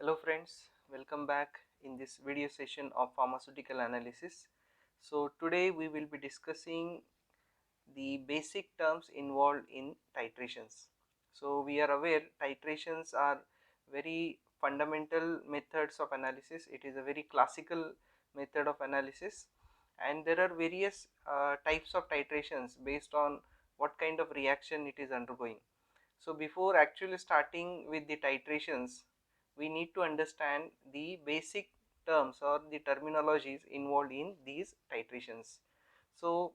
Hello friends, welcome back in this video session of pharmaceutical analysis. So today we will be discussing the basic terms involved in titrations. So we are aware titrations are very fundamental methods of analysis. It is a very classical method of analysis, and there are various types of titrations based on what kind of reaction it is undergoing. So before actually starting with the titrations, we need to understand the basic terms or the terminologies involved in these titrations. So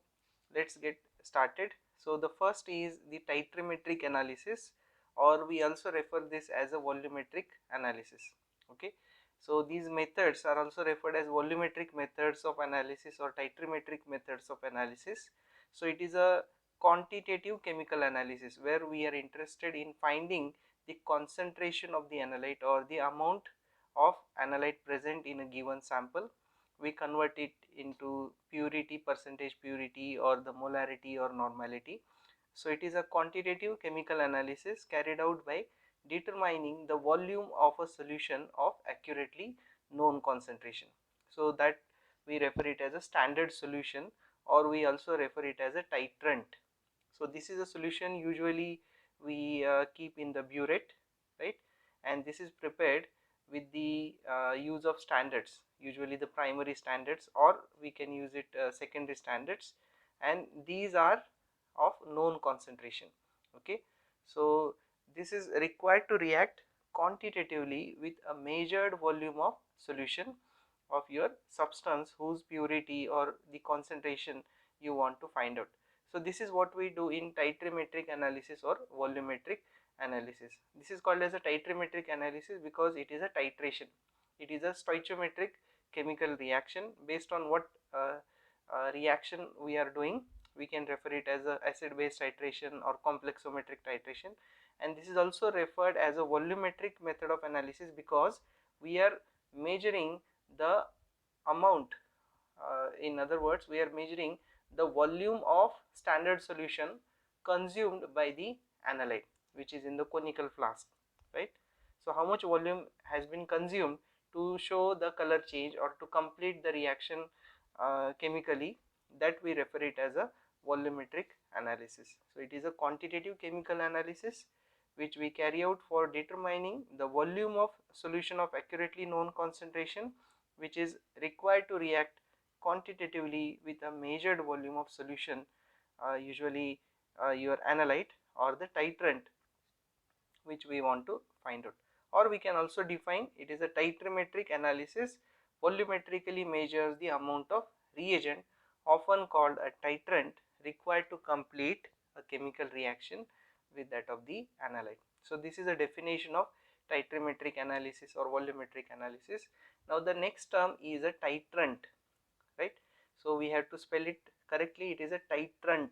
let's get started. So the first is the titrametric analysis, or we also refer this as a volumetric analysis. Okay, so these methods are also referred as volumetric methods of analysis or titrametric methods of analysis. So it is a quantitative chemical analysis where we are interested in finding the concentration of the analyte or the amount of analyte present in a given sample. We convert it into purity, percentage purity, or the molarity or normality. So it is a quantitative chemical analysis carried out by determining the volume of a solution of accurately known concentration. So that we refer it as a standard solution, or we also refer it as a titrant. So this is a solution usually we keep in the burette, right, and this is prepared with the use of standards, usually the primary standards, or we can use it secondary standards, and these are of known concentration. Okay, so this is required to react quantitatively with a measured volume of solution of your substance whose purity or the concentration you want to find out. So this is what we do in titrametric analysis or volumetric analysis. This is called as a titrametric analysis because it is a titration. It is a stoichiometric chemical reaction. Based on what reaction we are doing, we can refer it as a acid base titration or complexometric titration, and this is also referred as a volumetric method of analysis because we are measuring the amount, in other words we are measuring the volume of standard solution consumed by the analyte which is in the conical flask, right. So how much volume has been consumed to show the color change or to complete the reaction chemically, that we refer it as a volumetric analysis. So it is a quantitative chemical analysis which we carry out for determining the volume of solution of accurately known concentration which is required to react quantitatively with a measured volume of solution, usually your analyte or the titrant which we want to find out. Or we can also define it is a titrametric analysis, volumetrically measures the amount of reagent often called a titrant required to complete a chemical reaction with that of the analyte. So this is a definition of titrametric analysis or volumetric analysis. Now the next term is a titrant, right. So we have to spell it correctly. It is a titrant.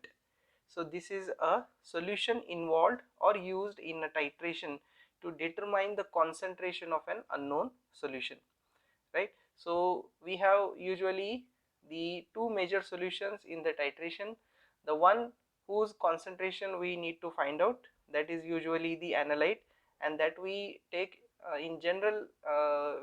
So this is a solution involved or used in a titration to determine the concentration of an unknown solution, right. So we have usually the two major solutions in the titration. The one whose concentration we need to find out, that is usually the analyte, and that we take in general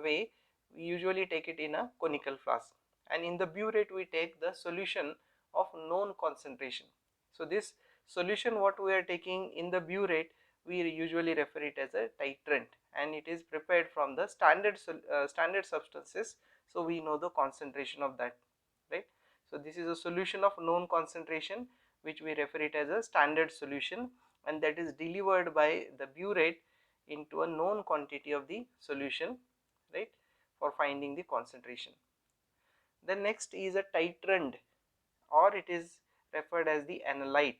way we usually take it in a conical flask, and in the burette we take the solution of known concentration. So this solution what we are taking in the burette, we usually refer it as a titrant, and it is prepared from the standard substances, so we know the concentration of that, right. So this is a solution of known concentration which we refer it as a standard solution, and that is delivered by the burette into a known quantity of the solution, right, for finding the concentration. The next is a titrant, or it is referred as the analyte.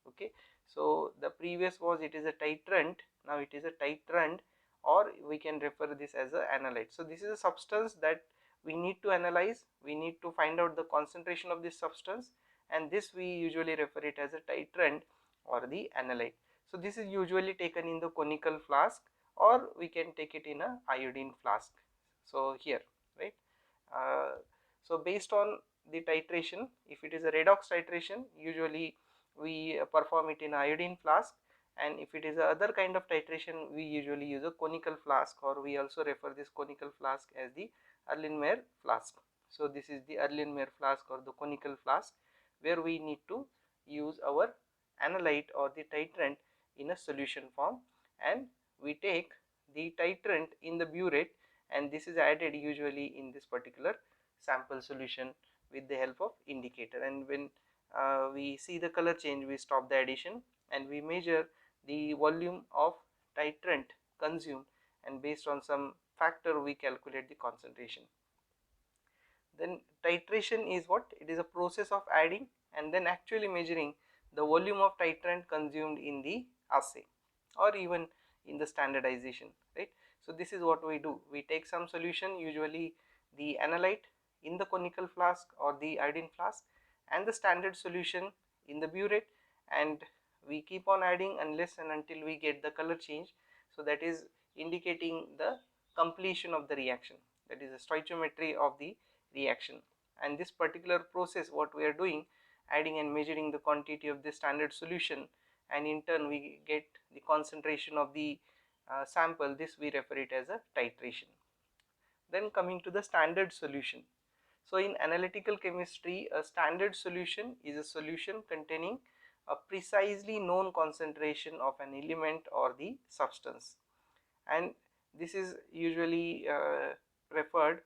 Okay, so the previous was it is a titrant, now it is a titrant, or we can refer this as a analyte. So this is a substance that we need to analyze, we need to find out the concentration of this substance, and this we usually refer it as a titrant or the analyte. So this is usually taken in the conical flask, or we can take it in a iodine flask. So here, right. So based on the titration, if it is a redox titration, usually we perform it in iodine flask, and if it is a other kind of titration, we usually use a conical flask, or we also refer this conical flask as the Erlenmeyer flask. So this is the Erlenmeyer flask or the conical flask, where we need to use our analyte or the titrant in a solution form, and we take the titrant in the burette, and this is added usually in this particular sample solution with the help of indicator. And when we see the color change, we stop the addition and we measure the volume of titrant consumed, and based on some factor we calculate the concentration. Then titration is what? It is a process of adding and then actually measuring the volume of titrant consumed in the assay or even in the standardization, right? So this is what we do. We take some solution, usually the analyte in the conical flask or the iodine flask, and the standard solution in the burette, and we keep on adding unless and until we get the color change. So that is indicating the completion of the reaction, that is the stoichiometry of the reaction. And this particular process, what we are doing, adding and measuring the quantity of the standard solution, and in turn we get the concentration of the sample, this we refer it as a titration. Then coming to the standard solution. So in analytical chemistry, a standard solution is a solution containing a precisely known concentration of an element or the substance, and this is usually referred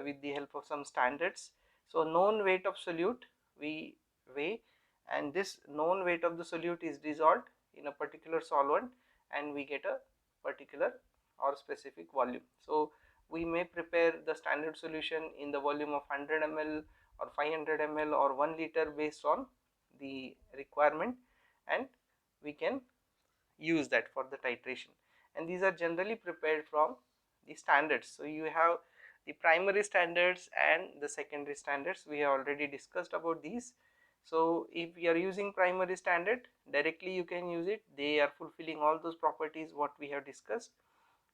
with the help of some standards. So known weight of solute we weigh, and this known weight of the solute is dissolved in a particular solvent, and we get a particular or specific volume. So we may prepare the standard solution in the volume of 100 ml or 500 ml or 1 liter based on the requirement, and we can use that for the titration. And these are generally prepared from the standards. So you have the primary standards and the secondary standards. We have already discussed about these. So if you are using primary standard, directly you can use it. They are fulfilling all those properties what we have discussed,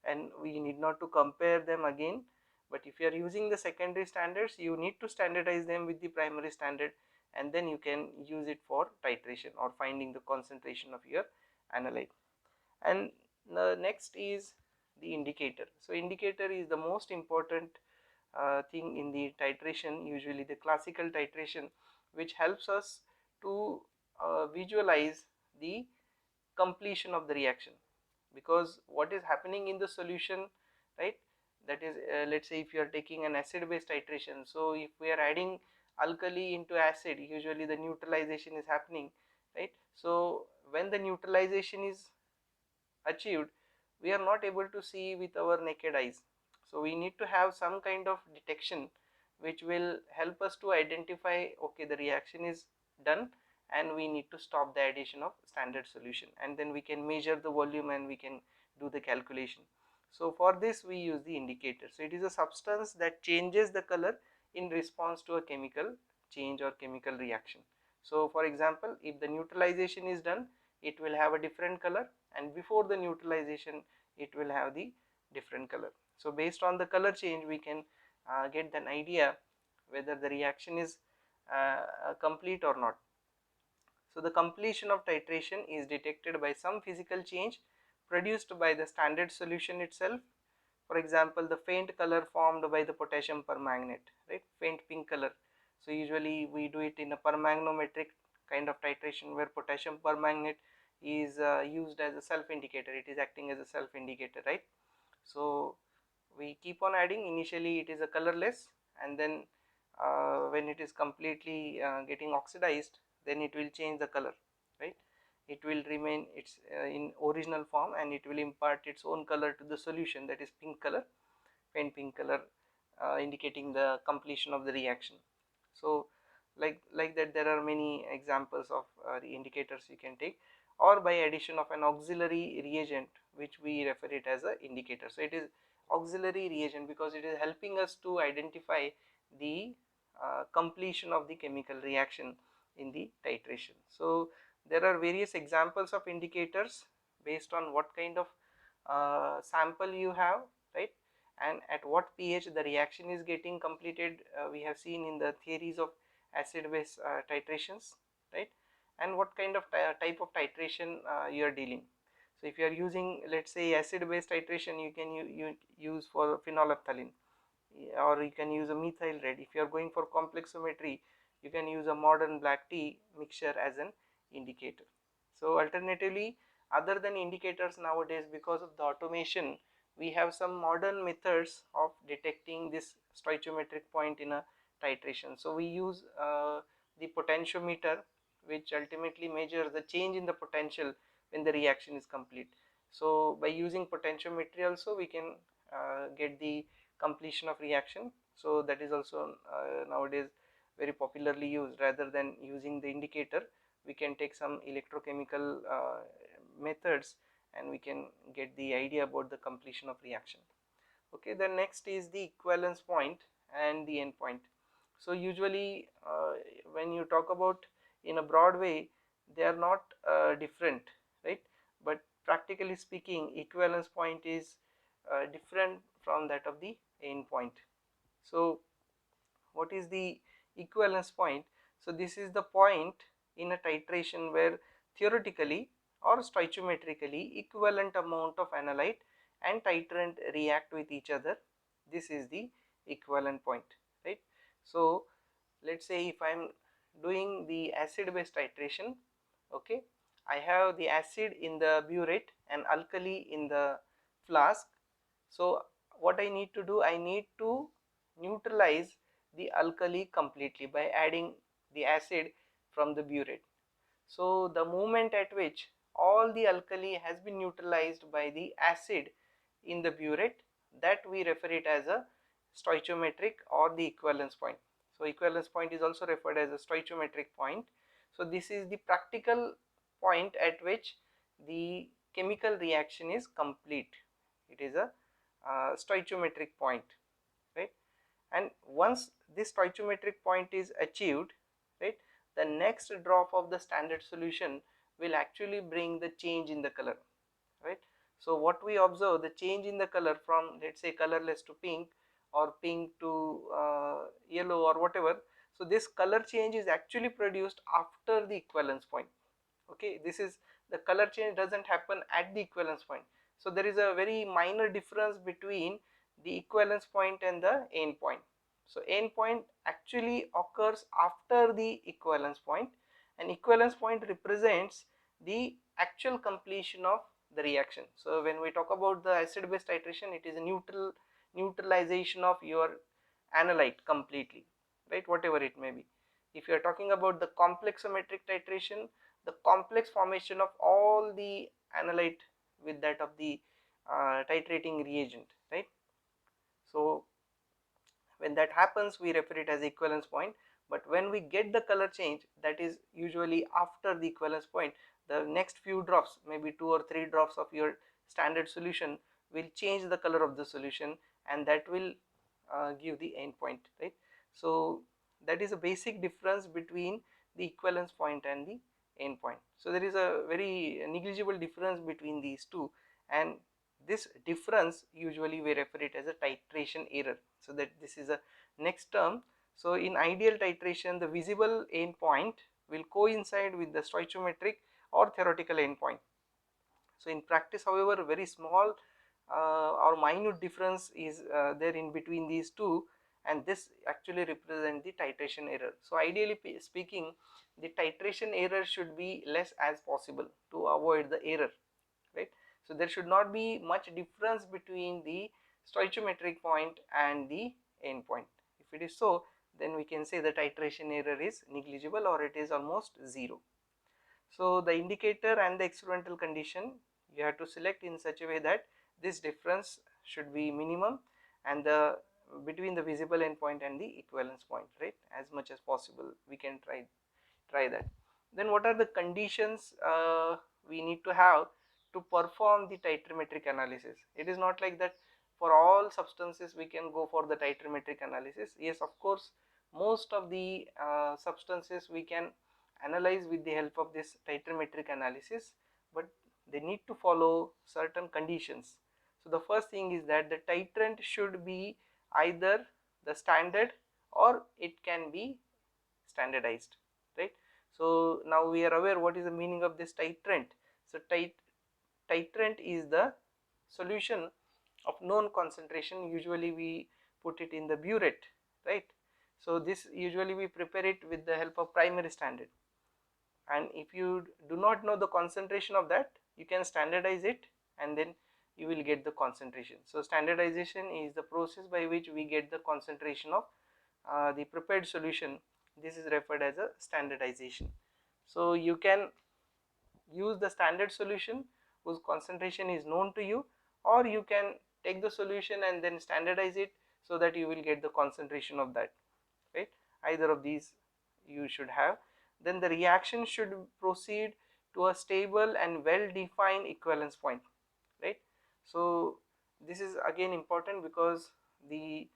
and we need not to compare them again. But if you are using the secondary standards, you need to standardize them with the primary standard, and then you can use it for titration or finding the concentration of your analyte. And the next is the indicator. So indicator is the most important thing in the titration, usually the classical titration, which helps us to visualize the completion of the reaction, because what is happening in the solution, right? That is, let's say if you are taking an acid based titration, so if we are adding alkali into acid, usually the neutralization is happening, right? So when the neutralization is achieved, we are not able to see with our naked eyes. So we need to have some kind of detection which will help us to identify, okay, the reaction is done and we need to stop the addition of standard solution, and then we can measure the volume and we can do the calculation. So for this we use the indicator. So it is a substance that changes the color in response to a chemical change or chemical reaction. So for example, if the neutralization is done, it will have a different color, and before the neutralization it will have the different color. So based on the color change we can get an idea whether the reaction is complete or not. So the completion of titration is detected by some physical change produced by the standard solution itself. For example, the faint color formed by the potassium permanganate, right? Faint pink color. So usually we do it in a permagnometric kind of titration, where potassium permanganate is used as a self indicator. It is acting as a self indicator, right? So we keep on adding. Initially it is a colorless, and then when it is completely getting oxidized, then it will change the color, right? It will remain its in original form, and it will impart its own color to the solution, that is pink color, faint pink color, indicating the completion of the reaction. So like that, there are many examples of the indicators you can take, or by addition of an auxiliary reagent, which we refer it as a indicator. So it is auxiliary reagent because it is helping us to identify the completion of the chemical reaction in the titration. So there are various examples of indicators based on what kind of sample you have, right, and at what pH the reaction is getting completed. We have seen in the theories of acid base titrations, right, and what kind of type of titration you are dealing. So if you are using, let's say, acid based titration, you can use for phenolphthalein, or you can use a methyl red. If you are going for complexometry, you can use a modern black tea mixture as an indicator. So alternatively, other than indicators nowadays, because of the automation, we have some modern methods of detecting this stoichiometric point in a titration. So we use the potentiometer, which ultimately measures the change in the potential when the reaction is complete. So by using potentiometry also we can get the completion of reaction. So that is also nowadays very popularly used. Rather than using the indicator, we can take some electrochemical methods and we can get the idea about the completion of reaction. Okay, then next is the equivalence point and the end point. So usually when you talk about in a broad way, they are not different, right? But practically speaking, equivalence point is different from that of the end point. So what is the equivalence point? So this is the point in a titration where theoretically or stoichiometrically equivalent amount of analyte and titrant react with each other. This is the equivalent point, right? So let's say if I am doing the acid based titration, okay, I have the acid in the burette and alkali in the flask. So what I need to do, I need to neutralize the alkali completely by adding the acid from the burette. So the moment at which all the alkali has been neutralized by the acid in the burette, that we refer it as a stoichiometric or the equivalence point. So equivalence point is also referred as a stoichiometric point. So this is the practical point at which the chemical reaction is complete. It is a stoichiometric point, right? And once this stoichiometric point is achieved, right, the next drop of the standard solution will actually bring the change in the color, right? So what we observe, the change in the color from, let's say, colorless to pink or pink to yellow or whatever. So this color change is actually produced after the equivalence point. Okay, this is the color change doesn't happen at the equivalence point. So there is a very minor difference between the equivalence point and the end point. So end point actually occurs after the equivalence point, and equivalence point represents the actual completion of the reaction. So when we talk about the acid based titration, it is a neutralization of your analyte completely, right, whatever it may be. If you are talking about the complexometric titration, the complex formation of all the analyte with that of the titrating reagent, right? So when that happens, we refer it as equivalence point. But when we get the color change, that is usually after the equivalence point, the next few drops, maybe 2 or 3 drops of your standard solution will change the color of the solution, and that will give the end point, right? So that is a basic difference between the equivalence point and the end point. So there is a very negligible difference between these two, and this difference usually we refer it as a titration error. So that this is a next term. So in ideal titration, the visible end point will coincide with the stoichiometric or theoretical endpoint. So in practice, however, very small or minute difference is there in between these two, and this actually represents the titration error. So ideally speaking, the titration error should be less as possible to avoid the error, right? So there should not be much difference between the stoichiometric point and the end point. If it is so, then we can say the titration error is negligible or it is almost zero. So the indicator and the experimental condition you have to select in such a way that this difference should be minimum, and the between the visible endpoint and the equivalence point, right, as much as possible we can try that. Then what are the conditions we need to have to perform the titrametric analysis? It is not like that for all substances we can go for the titrametric analysis. Yes, of course, most of the substances we can analyze with the help of this titrametric analysis, but they need to follow certain conditions. So the first thing is that the titrant should be either the standard or it can be standardized, right? So now we are aware what is the meaning of this titrant. So titrant is the solution of known concentration. Usually we put it in the burette, right? So this usually we prepare it with the help of primary standard, and if you do not know the concentration of that, you can standardize it and then you will get the concentration. So standardization is the process by which we get the concentration of the prepared solution. This is referred as a standardization. So you can use the standard solution whose concentration is known to you, or you can take the solution and then standardize it so that you will get the concentration of that, right? Either of these you should have. Then the reaction should proceed to a stable and well defined equivalence point, right? So this is again important because the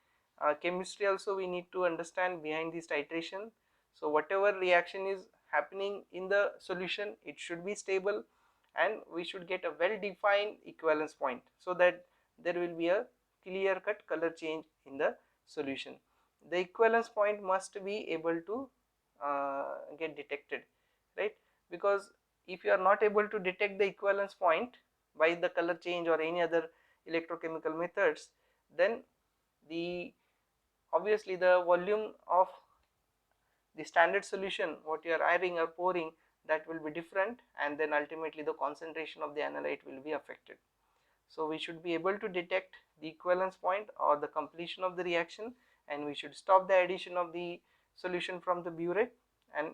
chemistry also we need to understand behind this titration. So whatever reaction is happening in the solution, it should be stable and we should get a well defined equivalence point so that there will be a clear cut color change in the solution. The equivalence point must be able to get detected, right? Because if you are not able to detect the equivalence point by the color change or any other electrochemical methods, then the obviously the volume of the standard solution what you are adding or pouring, that will be different, and then ultimately the concentration of the analyte will be affected. So we should be able to detect the equivalence point or the completion of the reaction, and we should stop the addition of the solution from the burette, and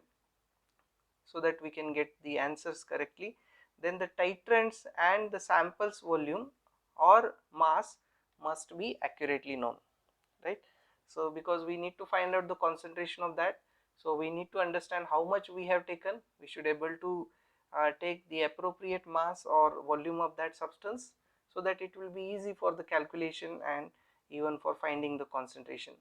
so that we can get the answers correctly. Then the titrants and the samples volume or mass must be accurately known, right? So because we need to find out the concentration of that, so we need to understand how much we have taken. We should able to take the appropriate mass or volume of that substance, so that it will be easy for the calculation and even for finding the concentration.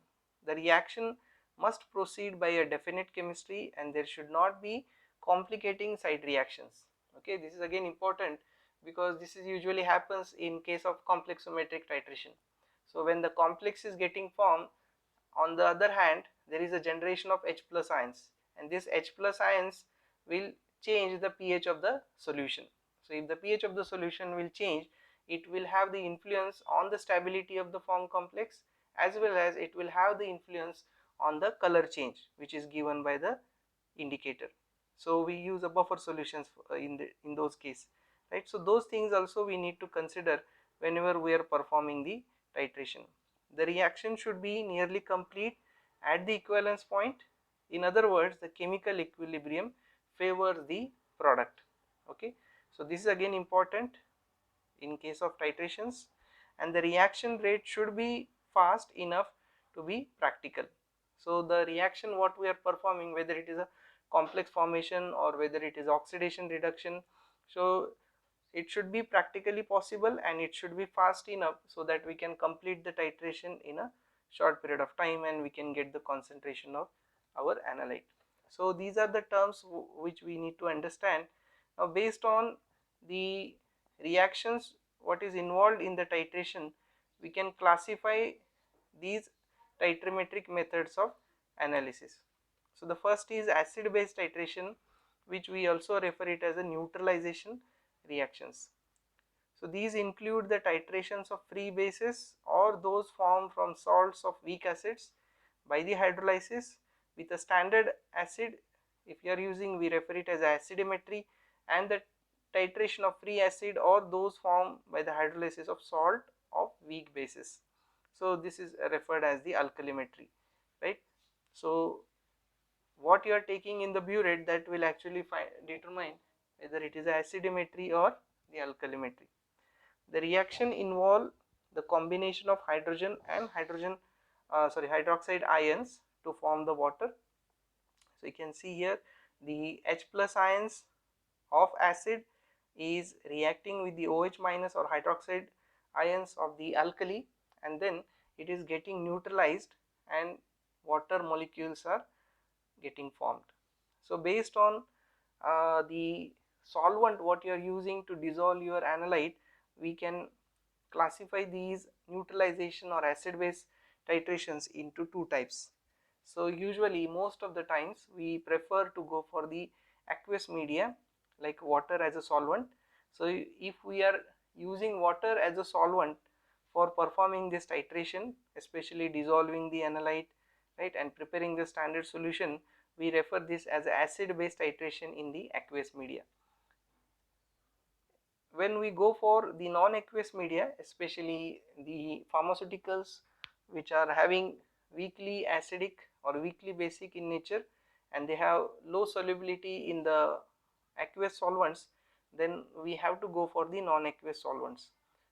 The reaction must proceed by a definite chemistry, and there should not be complicating side reactions. Okay, this is again important because this is usually happens in case of complexometric titration. So when the complex is getting formed, on the other hand there is a generation of H plus ions, and this H plus ions will change the pH of the solution. So if the pH of the solution will change, it will have the influence on the stability of the formed complex, as well as it will have the influence on the color change which is given by the indicator. So we use a buffer solutions in those cases, right? So those things also we need to consider whenever we are performing the titration. The reaction should be nearly complete at the equivalence point. In other words, the chemical equilibrium favors the product. Okay, so this is again important in case of titrations, and the reaction rate should be fast enough to be practical. So the reaction what we are performing, whether it is a complex formation or whether it is oxidation reduction, so it should be practically possible and it should be fast enough so that we can complete the titration in a short period of time and we can get the concentration of our analyte. So these are the terms which we need to understand. Now based on the reactions what is involved in the titration, we can classify these titrometric methods of analysis. So the first is acid base titration, which we also refer it as a neutralization reactions. So these include the titrations of free bases or those formed from salts of weak acids by the hydrolysis with a standard acid. If you are using, we refer it as acidometry, and the titration of free acid or those formed by the hydrolysis of salt of weak bases. So this is referred as the alkalimetry, right? So what you are taking in the burette, that will actually determine whether it is acidometry or the alkalimetry. The reaction involve the combination of hydrogen and hydroxide ions to form the water. So you can see here the H plus ions of acid is reacting with the OH minus or hydroxide ions of the alkali, and then it is getting neutralized and water molecules are getting formed. So based on the solvent what you are using to dissolve your analyte, we can classify these neutralization or acid base titrations into two types. So usually most of the times we prefer to go for the aqueous media like water as a solvent. So if we are using water as a solvent for performing this titration, especially dissolving the analyte, right, and preparing the standard solution, we refer this as acid based titration in the aqueous media. When we go for the non-aqueous media, especially the pharmaceuticals which are having weakly acidic or weakly basic in nature and they have low solubility in the aqueous solvents, then we have to go for the non-aqueous solvents.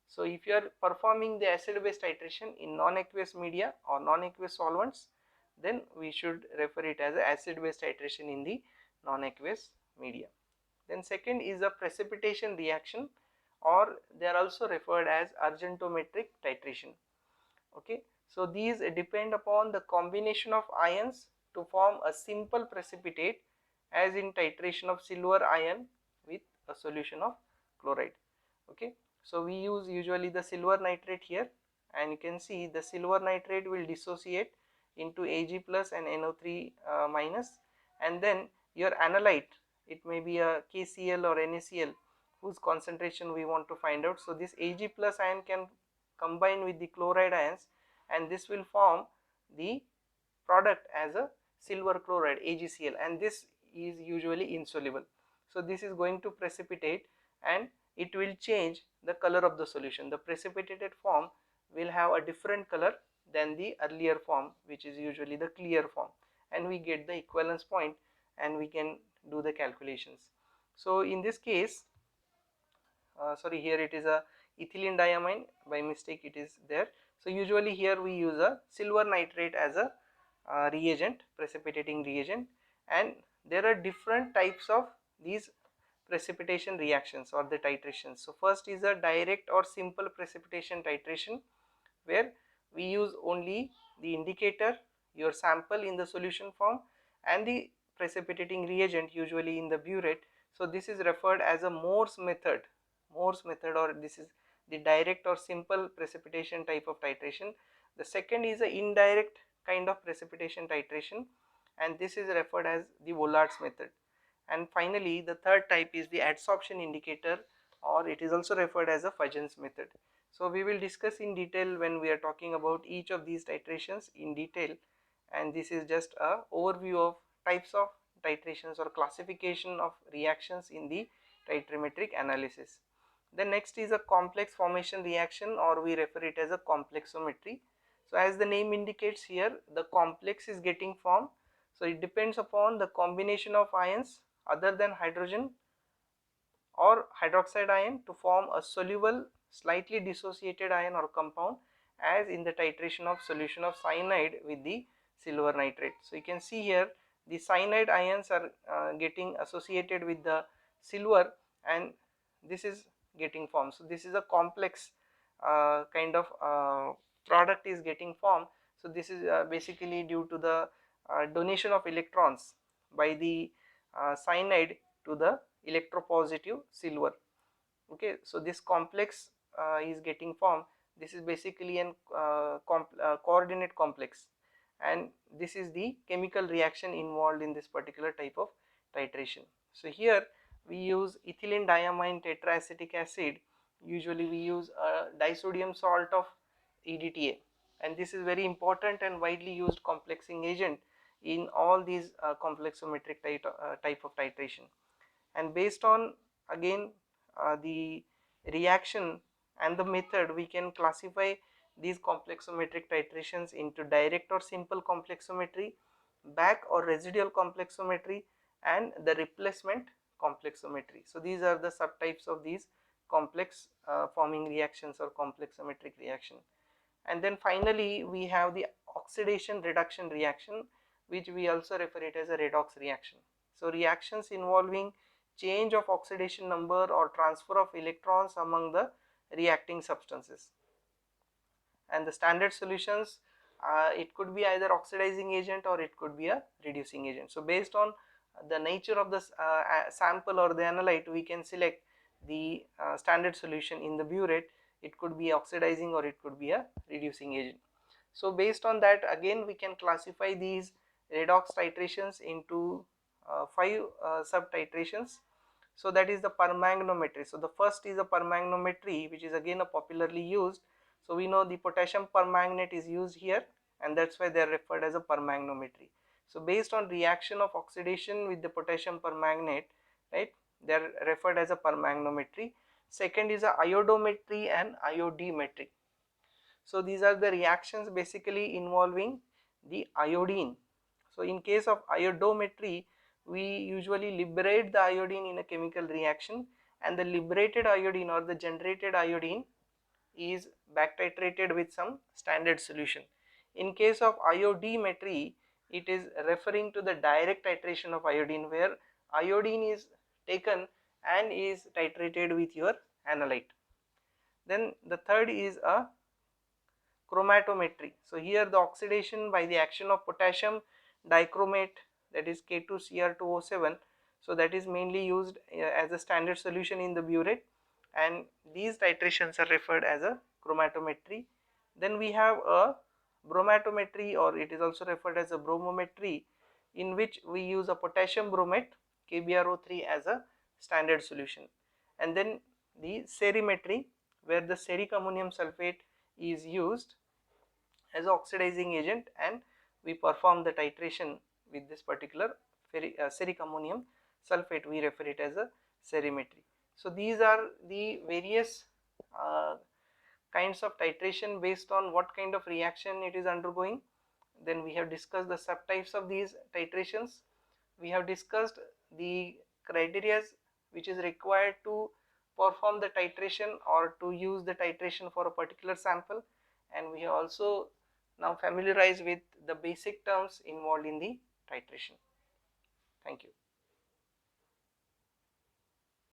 So if you are performing the acid based titration in non-aqueous media or non-aqueous solvents, then we should refer it as acid based titration in the non-aqueous media. Then second is a precipitation reaction, or they are also referred as Argentometric titration. Okay, so these depend upon the combination of ions to form a simple precipitate, as in titration of silver ion with a solution of chloride. Okay, so we use usually the silver nitrate here, and you can see the silver nitrate will dissociate into Ag plus and NO3 minus, and then your analyte, it may be a KCl or NaCl whose concentration we want to find out. So this Ag plus ion can combine with the chloride ions, and this will form the product as a silver chloride AgCl, and this is usually insoluble. So this is going to precipitate and it will change the color of the solution. The precipitated form will have a different color than the earlier form, which is usually the clear form, and we get the equivalence point and we can do the calculations. So in this case, sorry, here it is a ethylene diamine, by mistake it is there. So usually here we use a silver nitrate as a reagent, precipitating reagent, and there are different types of these precipitation reactions or the titrations. So first is a direct or simple precipitation titration, where we use only the indicator, your sample in the solution form, and the precipitating reagent usually in the burette. So this is referred as a Morse method, or this is the direct or simple precipitation type of titration. The second is a indirect kind of precipitation titration, and this is referred as the Wollard's method. And finally the third type is the adsorption indicator, or it is also referred as a Fudgens method. So we will discuss in detail when we are talking about each of these titrations in detail, and this is just a overview of types of titrations or classification of reactions in the titrometric analysis. The next is a complex formation reaction, or we refer it as a complexometry. So as the name indicates here, the complex is getting formed. So it depends upon the combination of ions other than hydrogen or hydroxide ion to form a soluble slightly dissociated ion or compound, as in the titration of solution of cyanide with the silver nitrate. So you can see here the cyanide ions are getting associated with the silver, and this is getting formed. So this is a complex kind of product is getting formed. So this is basically due to the donation of electrons by the cyanide to the electropositive silver. Okay, so this complex is getting formed. This is basically an coordinate complex, and this is the chemical reaction involved in this particular type of titration. So here we use ethylene diamine tetraacetic acid. Usually we use a disodium salt of EDTA, and this is very important and widely used complexing agent in all these complexometric type of titration. And based on again the reaction and the method, we can classify these complexometric titrations into direct or simple complexometry, back or residual complexometry, and the replacement complexometry. So these are the subtypes of these complex forming reactions or complexometric reaction. And then finally we have the oxidation reduction reaction, which we also refer it as a redox reaction. So reactions involving change of oxidation number or transfer of electrons among the reacting substances. And the standard solutions, it could be either oxidizing agent or it could be a reducing agent. So based on the nature of the sample or the analyte, we can select the standard solution in the burette. It could be oxidizing or it could be a reducing agent. So based on that, again we can classify these redox titrations into 5 sub titrations. So that is the permanganometry. So the first is a permanganometry, which is again a popularly used. So we know the potassium permanganate is used here, and that's why they are referred as a permanganometry. So based on reaction of oxidation with the potassium permanganate, right, they are referred as a permanganometry. Second is a iodometry and iodimetry. So these are the reactions basically involving the iodine. So in case of iodometry, we usually liberate the iodine in a chemical reaction, and the liberated iodine or the generated iodine is back titrated with some standard solution. In case of iodimetry, it is referring to the direct titration of iodine, where iodine is taken and is titrated with your analyte. Then the third is a chromatometry. So here the oxidation by the action of potassium dichromate, that is K2Cr2O7, so that is mainly used as a standard solution in the burette, and these titrations are referred as a chromatometry. Then we have a bromatometry, or it is also referred as a bromometry, in which we use a potassium bromate KBrO3 as a standard solution. And then the cerimetry, where the ceric ammonium sulfate is used as oxidizing agent, and we perform the titration with this particular ceric ammonium sulfate. We refer it as a cerimetry. So these are the various kinds of titration based on what kind of reaction it is undergoing. Then we have discussed the subtypes of these titrations. We have discussed the criteria which is required to perform the titration or to use the titration for a particular sample, and we have also now familiarized with the basic terms involved in the titration. Thank you.